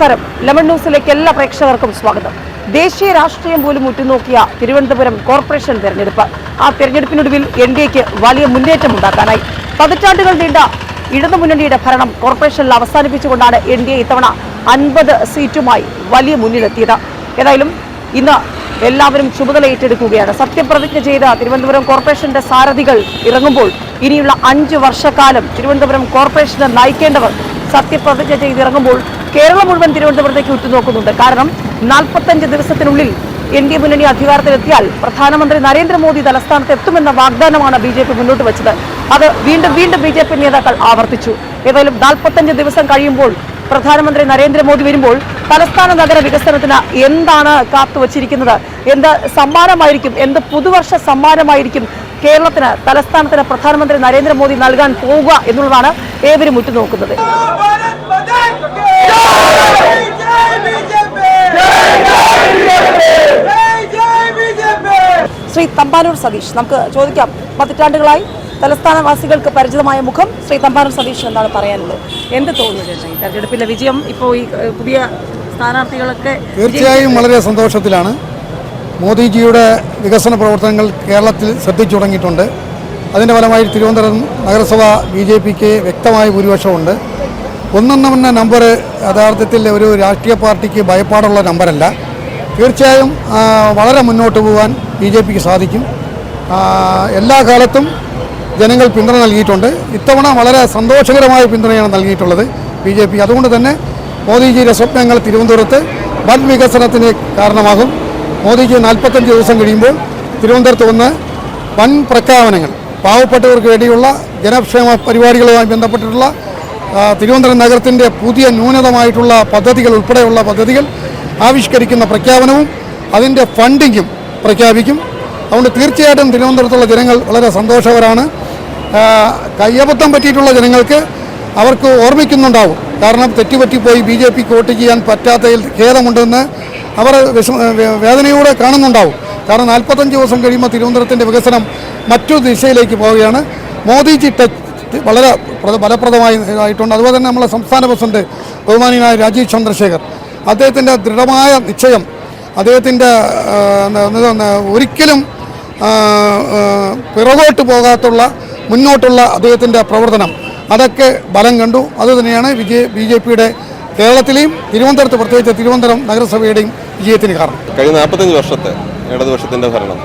നമസ്കാരം. ലെമൺ ന്യൂസിലേക്ക് എല്ലാ പ്രേക്ഷകർക്കും സ്വാഗതം. ദേശീയ രാഷ്ട്രീയം പോലും ഉറ്റുനോക്കിയ തിരുവനന്തപുരം കോർപ്പറേഷൻ തെരഞ്ഞെടുപ്പ്. ആ തെരഞ്ഞെടുപ്പിനൊടുവിൽ എൻഡിഎക്ക് വലിയ മുന്നേറ്റം ഉണ്ടാക്കാനായി. പതിറ്റാണ്ടുകൾ നീണ്ട ഇടതുമുന്നണിയുടെ ഭരണം കോർപ്പറേഷനിൽ അവസാനിപ്പിച്ചുകൊണ്ടാണ് എൻഡിഎ ഇത്തവണ 50 സീറ്റുമായി വലിയ മുന്നിലെത്തിയത്. ഏതായാലും ഇന്ന് എല്ലാവരും ചുമതല ഏറ്റെടുക്കുകയാണ്. സത്യപ്രതിജ്ഞ ചെയ്ത തിരുവനന്തപുരം കോർപ്പറേഷന്റെ സാരഥികൾ ഇറങ്ങുമ്പോൾ ഇനിയുള്ള 5 വർഷക്കാലം തിരുവനന്തപുരം കോർപ്പറേഷനെ നയിക്കേണ്ടവർ സത്യപ്രതിജ്ഞ ചെയ്തിറങ്ങുമ്പോൾ കേരളം മുഴുവൻ തിരുവനന്തപുരത്തേക്ക് ഉറ്റുനോക്കുന്നുണ്ട്. കാരണം 45 ദിവസത്തിനുള്ളിൽ എൻഡിഎ മുന്നണി അധികാരത്തിലെത്തിയാൽ പ്രധാനമന്ത്രി നരേന്ദ്രമോദി തലസ്ഥാനത്ത് എത്തുമെന്ന വാഗ്ദാനമാണ് ബിജെപി മുന്നോട്ട് വെച്ചത്. അത് വീണ്ടും ബിജെപി നേതാക്കൾ ആവർത്തിച്ചു. ഏതായാലും 45 ദിവസം കഴിയുമ്പോൾ പ്രധാനമന്ത്രി നരേന്ദ്രമോദി വരുമ്പോൾ തലസ്ഥാന നഗര വികസനത്തിന് എന്താണ് കാത്തുവച്ചിരിക്കുന്നത്, എന്ത് സമ്മാനമായിരിക്കും, എന്ത് പുതുവർഷ സമ്മാനമായിരിക്കും കേരളത്തിന്, തലസ്ഥാനത്തിന് പ്രധാനമന്ത്രി നരേന്ദ്രമോദി നൽകാൻ പോവുക എന്നുള്ളതാണ് ഏവരും ഉറ്റുനോക്കുന്നത്. ശ്രീ തമ്പാനൂർ സതീഷ്, നമുക്ക് ചോദിക്കാം. പതിറ്റാണ്ടുകളായി തലസ്ഥാനവാസികൾക്ക് പരിചിതമായ മുഖം ശ്രീ തമ്പാനൂർ സതീഷ് എന്താണ് പറയാനുള്ളത്? എന്ത് തോന്നുന്നു ഈ തെരഞ്ഞെടുപ്പിലെ വിജയം? ഇപ്പോൾ ഈ പുതിയ സ്ഥാനാർത്ഥികളൊക്കെ തീർച്ചയായും വളരെ സന്തോഷത്തിലാണ്. മോദിജിയുടെ വികസന പ്രവർത്തനങ്ങൾ കേരളത്തിൽ ശ്രദ്ധിച്ചു തുടങ്ങിയിട്ടുണ്ട്. അതിൻ്റെ ഫലമായി തിരുവനന്തപുരം നഗരസഭ BJPക്ക് വ്യക്തമായ ഭൂരിപക്ഷമുണ്ട്. 1 നമ്പർ യഥാർത്ഥത്തിൽ ഒരു രാഷ്ട്രീയ പാർട്ടിക്ക് ഭയപ്പാടുള്ള നമ്പറല്ല. തീർച്ചയായും വളരെ മുന്നോട്ട് പോകാൻ BJPക്ക് സാധിക്കും. എല്ലാ കാലത്തും ജനങ്ങൾ പിന്തുണ നൽകിയിട്ടുണ്ട്. ഇത്തവണ വളരെ സന്തോഷകരമായ പിന്തുണയാണ് നൽകിയിട്ടുള്ളത് BJP. അതുകൊണ്ട് തന്നെ മോദിജിയുടെ സ്വപ്നങ്ങൾ തിരുവനന്തപുരത്ത് വൻ വികസനത്തിന് കാരണമാകും. മോദിജി 45 ദിവസം കഴിയുമ്പോൾ തിരുവനന്തപുരത്ത് വന്ന് വൻ പ്രഖ്യാപനങ്ങൾ, പാവപ്പെട്ടവർക്ക് വേണ്ടിയുള്ള ജനക്ഷേമ പരിപാടികളുമായി ബന്ധപ്പെട്ടിട്ടുള്ള തിരുവനന്തപുരം നഗരത്തിൻ്റെ പുതിയ ന്യൂനതമായിട്ടുള്ള പദ്ധതികൾ ഉൾപ്പെടെയുള്ള പദ്ധതികൾ ആവിഷ്കരിക്കുന്ന പ്രഖ്യാപനവും അതിൻ്റെ ഫണ്ടിങ്ങും പ്രഖ്യാപിക്കും. അതുകൊണ്ട് തീർച്ചയായിട്ടും തിരുവനന്തപുരത്തുള്ള ജനങ്ങൾ വളരെ സന്തോഷകരാണ്. കയ്യബദ്ധം പറ്റിയിട്ടുള്ള ജനങ്ങൾക്ക് അവർക്ക് ഓർമ്മിക്കുന്നുണ്ടാവും. കാരണം തെറ്റുപറ്റിപ്പോയി BJPക്ക് വോട്ട് ചെയ്യാൻ പറ്റാത്തതിൽ ഖേദമുണ്ടെന്ന് അവർ വേദനയോടെ കാണുന്നുണ്ടാവും. കാരണം 45 ദിവസം കഴിയുമ്പോൾ തിരുവനന്തപുരത്തിൻ്റെ വികസനം മറ്റൊരു ദിശയിലേക്ക് പോവുകയാണ്. മോദിജി ടച്ച് വളരെ ഫലപ്രദമായിട്ടുണ്ട്. അതുപോലെ തന്നെ നമ്മളെ സംസ്ഥാന പ്രസിഡന്റ് ബഹുമാനീയനായ രാജീവ് ചന്ദ്രശേഖർ, അദ്ദേഹത്തിൻ്റെ ദൃഢമായ നിശ്ചയം, അദ്ദേഹത്തിൻ്റെ ഒരിക്കലും പിറകോട്ട് പോകാത്തുള്ള മുന്നോട്ടുള്ള അദ്ദേഹത്തിൻ്റെ പ്രവർത്തനം, അതൊക്കെ ബലം കണ്ടു. അതുതന്നെയാണ് BJPയുടെ കേരളത്തിലെയും തിരുവനന്തപുരത്ത്, പ്രത്യേകിച്ച് തിരുവനന്തപുരം നഗരസഭയുടെയും വിജയത്തിന് കാരണം. കഴിഞ്ഞ 45 വർഷത്തെ ഇടതുപക്ഷത്തിൻ്റെ ഭരണം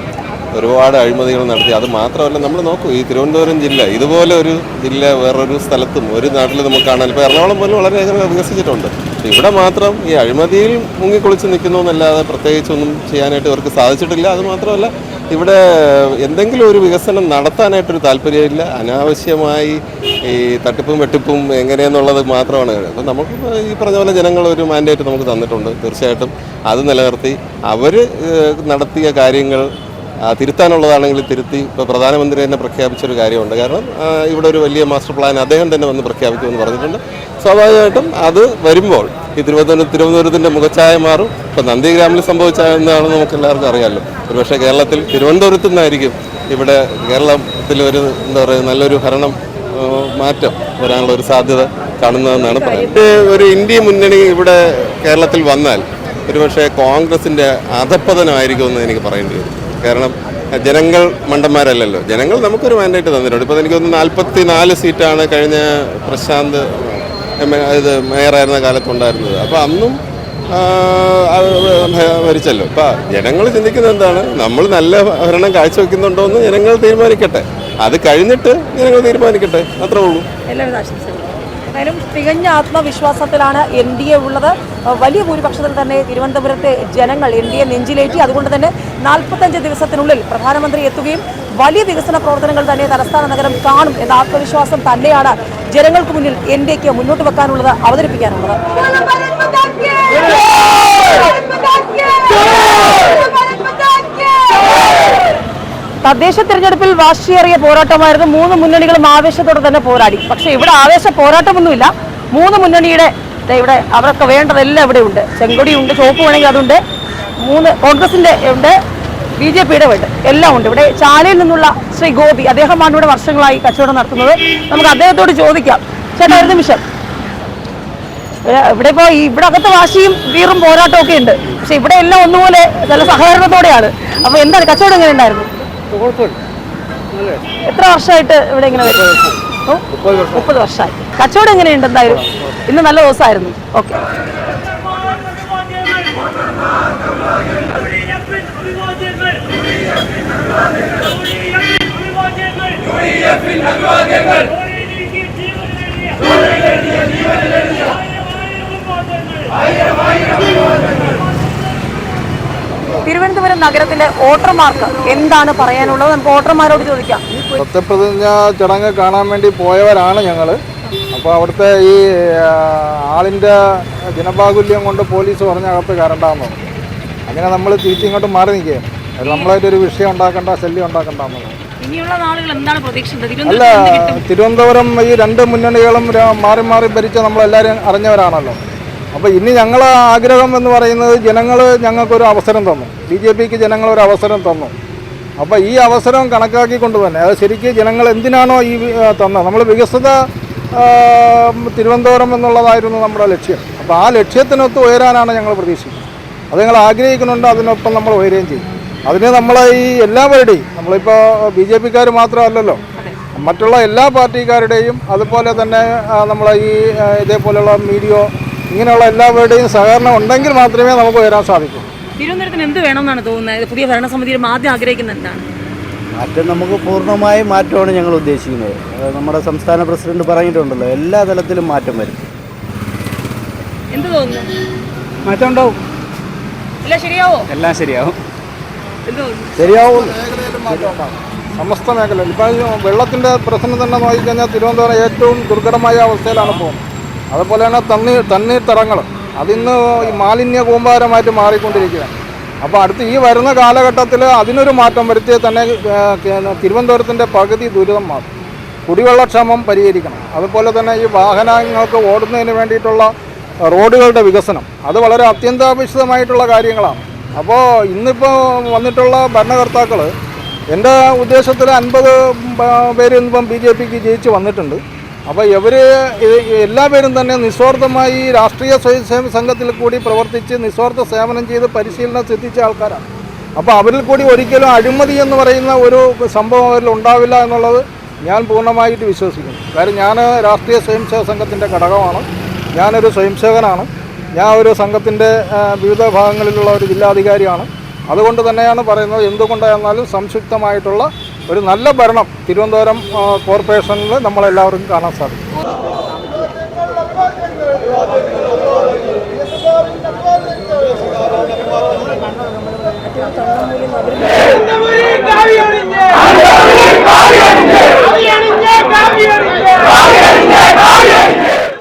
ഒരുപാട് അഴിമതികൾ നടത്തി. അത് മാത്രമല്ല, നമ്മൾ നോക്കൂ, ഈ തിരുവനന്തപുരം ജില്ല ഇതുപോലെ ഒരു ജില്ല വേറൊരു സ്ഥലത്തും ഒരു നാട്ടിൽ നമുക്ക് കാണാൻ, ഇപ്പോൾ എറണാകുളം പോലും വളരെയധികം വികസിച്ചിട്ടുണ്ട്. ഇവിടെ മാത്രം ഈ അഴിമതിയിൽ മുങ്ങിക്കുളിച്ച് നിൽക്കുന്നു എന്നല്ലാതെ പ്രത്യേകിച്ചൊന്നും ചെയ്യാനായിട്ട് ഇവർക്ക് സാധിച്ചിട്ടില്ല. അത് മാത്രമല്ല, ഇവിടെ എന്തെങ്കിലും ഒരു വികസനം നടത്താനായിട്ടൊരു താല്പര്യമില്ല. അനാവശ്യമായി ഈ തട്ടിപ്പും വെട്ടിപ്പും എങ്ങനെയെന്നുള്ളത് മാത്രമാണ്. അപ്പം നമുക്ക് ഈ പറഞ്ഞ പോലെ ജനങ്ങൾ ഒരു മാൻഡേറ്റ് നമുക്ക് തന്നിട്ടുണ്ട്. തീർച്ചയായിട്ടും അത് നിലനിർത്തി അവർ നടത്തിയ കാര്യങ്ങൾ തിരുത്താനുള്ളതാണെങ്കിൽ തിരുത്തി. ഇപ്പോൾ പ്രധാനമന്ത്രി തന്നെ പ്രഖ്യാപിച്ചൊരു കാര്യമുണ്ട്. കാരണം ഇവിടെ ഒരു വലിയ മാസ്റ്റർ പ്ലാൻ അദ്ദേഹം തന്നെ വന്ന് പ്രഖ്യാപിക്കുമെന്ന് പറഞ്ഞിട്ടുണ്ട്. സ്വാഭാവികമായിട്ടും അത് വരുമ്പോൾ ഈ തിരുവനന്തപുരത്തിൻ്റെ മുഖച്ഛായ മാറും. ഇപ്പോൾ നന്ദിഗ്രാമിൽ സംഭവിച്ചതെന്നാണെന്ന് നമുക്ക് എല്ലാവർക്കും അറിയാമല്ലോ. ഒരുപക്ഷെ കേരളത്തിൽ തിരുവനന്തപുരത്തു നിന്നായിരിക്കും ഇവിടെ കേരളത്തിൽ ഒരു എന്താ പറയുക നല്ലൊരു ഭരണം മാറ്റം വരാനുള്ള ഒരു സാധ്യത കാണുന്നതെന്നാണ് പറയുന്നത്. ഒരു ഇന്ത്യ മുന്നണി ഇവിടെ കേരളത്തിൽ വന്നാൽ ഒരുപക്ഷെ കോൺഗ്രസിൻ്റെ അധപ്പതനമായിരിക്കുമെന്ന് എനിക്ക് പറയേണ്ടി വരും. കാരണം ജനങ്ങൾ മണ്ടന്മാരല്ലല്ലോ. ജനങ്ങൾ നമുക്കൊരു മാൻഡേറ്റ് തന്നിട്ടുണ്ട്. ഇപ്പോൾ എനിക്കൊന്ന് 44 സീറ്റാണ് കഴിഞ്ഞ പ്രശാന്ത് ഇത് മേയറായിരുന്ന കാലത്തുണ്ടായിരുന്നത്. അപ്പോൾ അന്നും ഭരിച്ചല്ലോ. ഇപ്പം ജനങ്ങൾ ചിന്തിക്കുന്നത് എന്താണ്, നമ്മൾ നല്ല ഭരണം കാഴ്ചവെക്കുന്നുണ്ടോ എന്ന് ജനങ്ങൾ തീരുമാനിക്കട്ടെ. അത് കഴിഞ്ഞിട്ട് ജനങ്ങൾ തീരുമാനിക്കട്ടെ, അത്രേ ഉള്ളൂ. എല്ലാവിധ ആശംസകളും. എന്തായാലും തികഞ്ഞ ആത്മവിശ്വാസത്തിലാണ് എൻഡിഎ ഉള്ളത്. വലിയ ഭൂരിപക്ഷത്തിൽ തന്നെ തിരുവനന്തപുരത്തെ ജനങ്ങൾ എൻഡിഎ നെഞ്ചിലേറ്റി. അതുകൊണ്ട് തന്നെ 45 ദിവസത്തിനുള്ളിൽ പ്രധാനമന്ത്രി എത്തുകയും വലിയ വികസന പ്രവർത്തനങ്ങൾ തന്നെ തലസ്ഥാന നഗരം കാണും എന്ന ആത്മവിശ്വാസം തന്നെയാണ് ജനങ്ങൾക്ക് മുന്നിൽ എൻഡിഎക്ക് മുന്നോട്ട് വെക്കാനുള്ളത്, അവതരിപ്പിക്കാനുള്ളത്. തദ്ദേശ തെരഞ്ഞെടുപ്പിൽ വാശിയേറിയ പോരാട്ടമായിരുന്നു. 3 മുന്നണികളും ആവേശത്തോടെ തന്നെ പോരാടി. പക്ഷേ ഇവിടെ ആവേശ പോരാട്ടമൊന്നുമില്ല. 3 മുന്നണിയുടെ ഇവിടെ അവർക്ക് വേണ്ടതെല്ലാം ഇവിടെ ഉണ്ട്. ചെങ്കൊടിയുണ്ട്, ചുവപ്പ് വേണമെങ്കിൽ അതുണ്ട്, 3 കോൺഗ്രസിൻ്റെ ഉണ്ട്, BJPയുടെ ഉണ്ട്, എല്ലാം ഉണ്ട്. ഇവിടെ ചാലയിൽ നിന്നുള്ള ശ്രീ ഗോപി, അദ്ദേഹമാണ് ഇവിടെ വർഷങ്ങളായി കച്ചവടം നടത്തുന്നത്. നമുക്ക് അദ്ദേഹത്തോട് ചോദിക്കാം. ചേട്ടാ, ഒരു നിമിഷം. ഇവിടെ ഇപ്പോൾ ഇവിടെ അകത്ത് വാശിയും വീറും പോരാട്ടവും ഒക്കെ ഉണ്ട്. പക്ഷെ ഇവിടെ എല്ലാം ഒന്നുപോലെ നല്ല സഹകരണത്തോടെയാണ്. അപ്പൊ എന്താണ് കച്ചവടം എങ്ങനെ ഉണ്ടായിരുന്നു? എത്ര വർഷമായിട്ട് ഇവിടെ ഇങ്ങനെ വരും? 30 വർഷമായി. കച്ചവടം എങ്ങനെയുണ്ട്? എന്തായാലും ഇന്ന് നല്ല ദിവസമായിരുന്നു. ഓക്കെ. തിരുവനന്തപുരം നഗരത്തിലെ വോട്ടർമാർക്ക് എന്താണ് പറയാനുള്ളത്? നമുക്ക് വോട്ടർമാരോട് ചോദിക്കാം. സത്യപ്രതിജ്ഞ ചടങ്ങ് കാണാൻ വേണ്ടി പോയവരാണ് ഞങ്ങൾ. അപ്പോൾ അവിടുത്തെ ഈ ആളിൻ്റെ ജനബാഹുല്യം കൊണ്ട് പോലീസ് പറഞ്ഞ അകത്ത് കയറണ്ടാമെന്ന്. അങ്ങനെ നമ്മൾ തിരിച്ചിങ്ങോട്ട് മാറി നിൽക്കുകയാണ്. അത് നമ്മളായിട്ടൊരു വിഷയം ഉണ്ടാക്കണ്ട, ശല്യം ഉണ്ടാക്കണ്ടെന്നുള്ളത്. അല്ല, തിരുവനന്തപുരം ഈ 2 മുന്നണികളും മാറി മാറി ഭരിച്ച നമ്മളെല്ലാവരും അറിഞ്ഞവരാണല്ലോ. അപ്പോൾ ഇനി ഞങ്ങളെ ആഗ്രഹം എന്ന് പറയുന്നത് ജനങ്ങൾ ഞങ്ങൾക്കൊരു അവസരം തന്നു, BJPക്ക് ജനങ്ങളൊരു അവസരം തന്നു. അപ്പോൾ ഈ അവസരം കണക്കാക്കിക്കൊണ്ട് തന്നെ അത് ശരിക്കും ജനങ്ങൾ എന്തിനാണോ ഈ തന്നത്, നമ്മൾ വികസിത തിരുവനന്തപുരം എന്നുള്ളതായിരുന്നു നമ്മുടെ ലക്ഷ്യം. അപ്പോൾ ആ ലക്ഷ്യത്തിനൊത്ത് ഉയരാനാണ് ഞങ്ങൾ പ്രതീക്ഷിക്കുന്നത്. അത് ഞങ്ങൾ ആഗ്രഹിക്കുന്നുണ്ട്, അതിനൊപ്പം നമ്മൾ ഉയരുകയും ചെയ്യും. അതിന് നമ്മളെ ഈ എല്ലാവരുടെയും, നമ്മളിപ്പോൾ BJPക്കാർ മാത്രമല്ലല്ലോ, മറ്റുള്ള എല്ലാ പാർട്ടിക്കാരുടെയും അതുപോലെ തന്നെ നമ്മളെ ഈ ഇതേപോലെയുള്ള മീഡിയ ഇങ്ങനെയുള്ള എല്ലാവരുടെയും സഹകരണം ഉണ്ടെങ്കിൽ മാത്രമേ നമുക്ക് ഉയരാൻ സാധിക്കൂ. തിരുവനന്തപുരത്തിന് എന്ത് വേണമെന്നാണ് തോന്നുന്നത്? പുതിയ ഭരണസമിതിയിൽ ആദ്യം ആഗ്രഹിക്കുന്നത് എന്താണ്? മാറ്റം നമുക്ക് പൂർണ്ണമായ മാറ്റമാണ് ഞങ്ങൾ ഉദ്ദേശിക്കുന്നത്. നമ്മുടെ സംസ്ഥാന പ്രസിഡന്റ് പറഞ്ഞിട്ടുണ്ടല്ലോ, എല്ലാ തലത്തിലും മാറ്റം വരും. എന്ത് തോന്നുന്നു? മാറ്റം ഉണ്ടാവും. എല്ലാം ശരിയാവോ? എല്ലാം ശരിയാവും. ശരിയാവും. സമസ്ത മേഖലയിൽ ഇപ്പം വെള്ളത്തിൻ്റെ പ്രശ്നം തന്നെ നോക്കിക്കഴിഞ്ഞാൽ തിരുവനന്തപുരം ഏറ്റവും ദുർഘടമായ അവസ്ഥയിലാണ് പോകുന്നത്. അതുപോലെ തന്നെ തണ്ണീർത്തടങ്ങൾ അതിന്ന് ഈ മാലിന്യ കൂമ്പാരമായിട്ട് മാറിക്കൊണ്ടിരിക്കുകയാണ്. അപ്പോൾ അടുത്ത് ഈ വരുന്ന കാലഘട്ടത്തിൽ അതിനൊരു മാറ്റം വരുത്തിയാൽ തന്നെ തിരുവനന്തപുരത്തിൻ്റെ പകുതി ദുരിതം മാറും. കുടിവെള്ളക്ഷാമം പരിഹരിക്കണം. അതുപോലെ തന്നെ ഈ വാഹനങ്ങൾക്ക് ഓടുന്നതിന് വേണ്ടിയിട്ടുള്ള റോഡുകളുടെ വികസനം അത് വളരെ അത്യന്താപേക്ഷിതമായിട്ടുള്ള കാര്യങ്ങളാണ്. അപ്പോൾ ഇന്നിപ്പോൾ വന്നിട്ടുള്ള ഭരണകർത്താക്കൾ എൻ്റെ ഉദ്ദേശത്തിൽ 50 പേര് ഇന്നിപ്പം BJPക്ക് ജയിച്ച് വന്നിട്ടുണ്ട്. അപ്പോൾ ഇവർ എല്ലാവരും തന്നെ നിസ്വാർത്ഥമായി രാഷ്ട്രീയ സ്വയംസേവക സംഘത്തിൽ കൂടി പ്രവർത്തിച്ച് നിസ്വാർത്ഥ സേവനം ചെയ്ത് പരിശീലനം സിദ്ധിച്ച ആൾക്കാരാണ്. അപ്പോൾ അവരിൽ കൂടി ഒരിക്കലും അഴിമതി എന്ന് പറയുന്ന ഒരു സംഭവം അവരിൽ ഉണ്ടാവില്ല എന്നുള്ളത് ഞാൻ പൂർണ്ണമായിട്ട് വിശ്വസിക്കുന്നു. കാര്യം ഞാൻ രാഷ്ട്രീയ സ്വയംസേവക സംഘത്തിൻ്റെ ഘടകമാണ്, ഞാനൊരു സ്വയംസേവകനാണ്, ഞാൻ ഒരു സംഘത്തിൻ്റെ വിവിധ ഭാഗങ്ങളിലുള്ള ഒരു ജില്ലാധികാരിയാണ്. അതുകൊണ്ട് തന്നെയാണ് പറയുന്നത്, എന്തുകൊണ്ടായിരുന്നാലും സംക്ഷിപ്തമായിട്ടുള്ള ഒരു നല്ല ഭരണം തിരുവനന്തപുരം കോർപ്പറേഷനിൽ നമ്മളെല്ലാവർക്കും കാണാൻ സാധിക്കും.